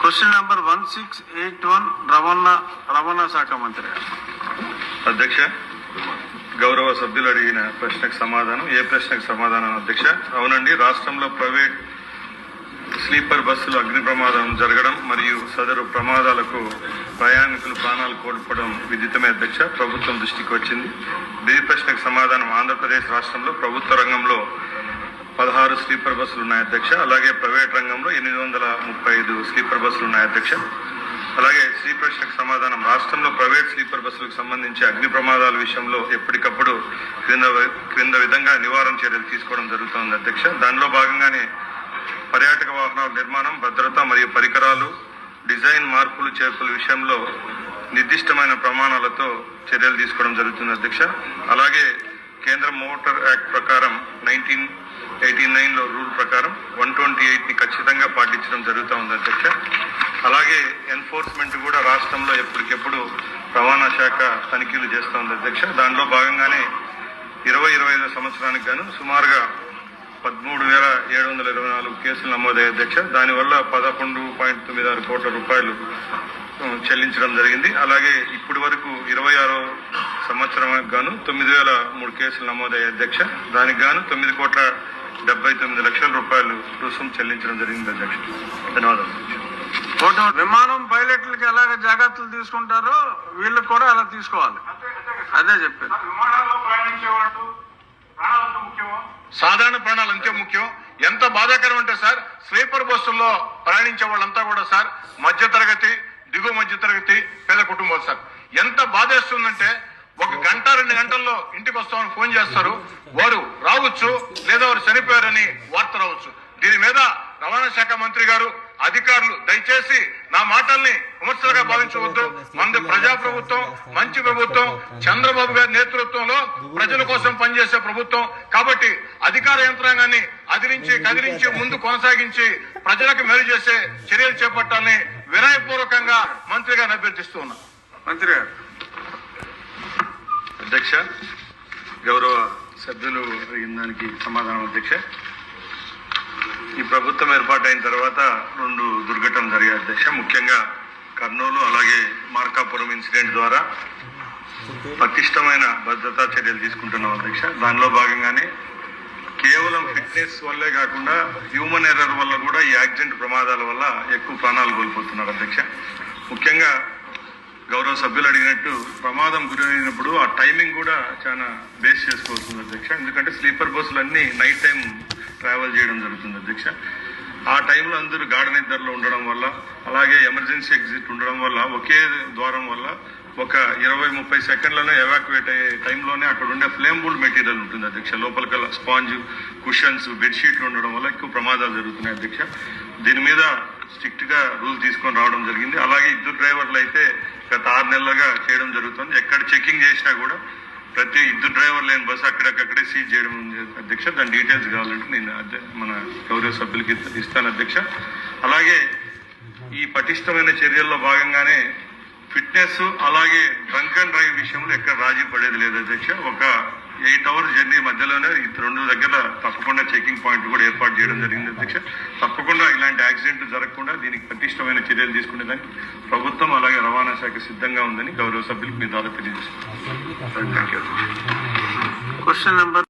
Question number 1681 రవాణా శాఖ మంత్రి. అధ్యక్ష, గౌరవ సభ్యులు అడిగిన ప్రశ్నకు సమాధానం. ఏ ప్రశ్నకు సమాధానం అధ్యక్ష? అవునండి, రాష్ట్రంలో ప్రైవేట్ స్లీపర్ బస్సులు అగ్ని ప్రమాదం జరగడం మరియు సదరు ప్రమాదాలకు ప్రయాణికులు ప్రాణాలు కోల్పోవడం విదితమే అధ్యక్ష. ప్రభుత్వం దృష్టికి వచ్చింది. బి ప్రశ్నకు సమాధానం. ఆంధ్రప్రదేశ్ రాష్ట్రంలో ప్రభుత్వ రంగంలో 16 స్లీపర్ బస్సులు ఉన్నాయి అధ్యక్ష. అలాగే ప్రైవేట్ రంగంలో 835 స్లీపర్ బస్సులు ఉన్నాయి అధ్యక్ష. అలాగే సి ప్రశ్నకు సమాధానం. రాష్ట్రంలో ప్రైవేట్ స్లీపర్ బస్సులకు సంబంధించి అగ్ని ప్రమాదాల విషయంలో ఎప్పటికప్పుడు క్రింద విధంగా నివారణ చర్యలు తీసుకోవడం జరుగుతోంది అధ్యక్ష. దానిలో భాగంగానే పర్యాటక వాహనాల నిర్మాణం, భద్రత మరియు పరికరాలు, డిజైన్ మార్పులు చేర్పుల విషయంలో నిర్దిష్టమైన ప్రమాణాలతో చర్యలు తీసుకోవడం జరుగుతుంది అధ్యక్ష. అలాగే కేంద్ర మోటార్ యాక్ట్ ప్రకారం 1989లో రూల్ ప్రకారం 128ని ఖచ్చితంగా పాటించడం జరుగుతూ ఉంది అధ్యక్ష. అలాగే ఎన్ఫోర్స్మెంట్ కూడా రాష్ట్రంలో ఎప్పటికెప్పుడు రవాణా శాఖ తనిఖీలు చేస్తూ ఉంది అధ్యక్ష. దానిలో భాగంగానే 2025 సంవత్సరానికి గాను సుమారుగా 13,724 కేసులు నమోదయ్యాయి అధ్యక్ష. దానివల్ల 11.96 కోట్ల రూపాయలు చెల్లించడం జరిగింది. అలాగే ఇప్పటి వరకు 26వ సంవత్సరానికి గాను 9,003 కేసులు నమోదయ్యాయి అధ్యక్ష. దానికి గాను 9,79 లక్షల రూపాయలు రుసుం చెల్లించడం జరిగింది అధ్యక్ష. ధన్యవాదాలు. విమానం పైలట్లకి ఎలాగ జాగ్రత్తలు తీసుకుంటారో వీళ్ళకి కూడా అలా తీసుకోవాలి. అదే చెప్పారు. సాధారణ ప్రాణాలు అంతే ముఖ్యం. ఎంత బాధాకరం అంటే సార్, స్లీపర్ బస్సుల్లో ప్రయాణించే వాళ్ళంతా కూడా సార్ మధ్యతరగతి, దిగువ మధ్యతరగతి, పేద కుటుంబాలు సార్. ఎంత బాధేస్తుందంటే 1 గంట 2 గంటల్లో ఇంటికి వస్తామని ఫోన్ చేస్తారు. వారు రావచ్చు, లేదా వారు చనిపోయారని వార్త రావచ్చు. దీని మీద రవాణా శాఖ మంత్రి గారు, అధికారులు దయచేసి నా మాటల్ని విమర్శలుగా భావించవద్దు. మనది ప్రజాప్రభుత్వం, మంచి ప్రభుత్వం, చంద్రబాబు గారి నేతృత్వంలో ప్రజల కోసం పనిచేసే ప్రభుత్వం. కాబట్టి అధికార యంత్రాంగాన్ని కదిలించి ముందు కొనసాగించి ప్రజలకు మేలు చేసే చర్యలు చేపట్టాలని వినయపూర్వకంగా మంత్రి గారిని అభ్యర్థిస్తూ ఉన్నా. మంత్రి గారు. అధ్యక్ష, గౌరవ సభ్యులు అడిగిన దానికి సమాధానం అధ్యక్ష. ఈ ప్రభుత్వం ఏర్పాటైన తర్వాత 2 దుర్ఘటనలు జరిగాయి అధ్యక్ష. ముఖ్యంగా కర్నూలు అలాగే మార్కాపురం ఇన్సిడెంట్ ద్వారా పటిష్టమైన భద్రతా చర్యలు తీసుకుంటున్నాం అధ్యక్ష. దానిలో భాగంగానే కేవలం ఫిట్నెస్ వల్లే కాకుండా హ్యూమన్ ఎర్రర్ వల్ల కూడా ఈ యాక్సిడెంట్ ప్రమాదాల వల్ల ఎక్కువ ప్రాణాలు కోల్పోతున్నారు అధ్యక్ష. ముఖ్యంగా గౌరవ సభ్యులు అడిగినట్టు ప్రమాదం గురైనప్పుడు ఆ టైమింగ్ కూడా చాలా బేస్ చేసుకోవాల్సింది అధ్యక్ష. ఎందుకంటే స్లీపర్ బస్సులు అన్నీ నైట్ టైం ట్రావెల్ చేయడం జరుగుతుంది అధ్యక్ష. ఆ టైంలో అందరూ గాఢ నిద్రలో ఉండడం వల్ల, అలాగే ఎమర్జెన్సీ ఎగ్జిట్ ఉండడం వల్ల, ఒకే ద్వారం వల్ల ఒక 20-30 సెకండ్లలో ఎవాక్యుయేట్ అయ్యే టైంలోనే అక్కడ ఉండే ఫ్లేమబుల్ మెటీరియల్ ఉంటుంది అధ్యక్ష. లోపలికల్లా స్పాంజ్, కుషన్స్, బెడ్షీట్లు ఉండడం వల్ల ఎక్కువ ప్రమాదాలు జరుగుతున్నాయి అధ్యక్ష. దీని మీద స్ట్రిక్ట్ గా రూల్ తీసుకొని రావడం జరిగింది. అలాగే ఇద్దరు డ్రైవర్లు అయితే గత 6 నెలలుగా చేయడం జరుగుతుంది. ఎక్కడ చెకింగ్ చేసినా కూడా ప్రతి ఇద్దరు డ్రైవర్ లేని బస్సు అక్కడికక్కడే సీజ్ చేయడం అధ్యక్ష. దాని డీటెయిల్స్ కావాలంటే నేను మన గౌరవ సభ్యులకి ఇస్తాను అధ్యక్ష. అలాగే ఈ పటిష్టమైన చర్యల్లో భాగంగానే ఫిట్నెస్ అలాగే డ్రంక్ అండ్ డ్రైవ్ విషయంలో ఎక్కడ రాజీ పడేది లేదు అధ్యక్ష. ఒక 8 అవర్స్ జర్నీ మధ్యలోనే 2 దగ్గర తప్పకుండా చెకింగ్ పాయింట్ కూడా ఏర్పాటు చేయడం జరిగింది అధ్యక్ష. తప్పకుండా ఇలాంటి యాక్సిడెంట్ జరగకుండా దీనికి పటిష్టమైన చర్యలు తీసుకునేదానికి ప్రభుత్వం అలాగే రవాణా శాఖ సిద్ధంగా ఉందని గౌరవ సభ్యులకు మీ ద్వారా తెలియజేస్తున్నాను. Question number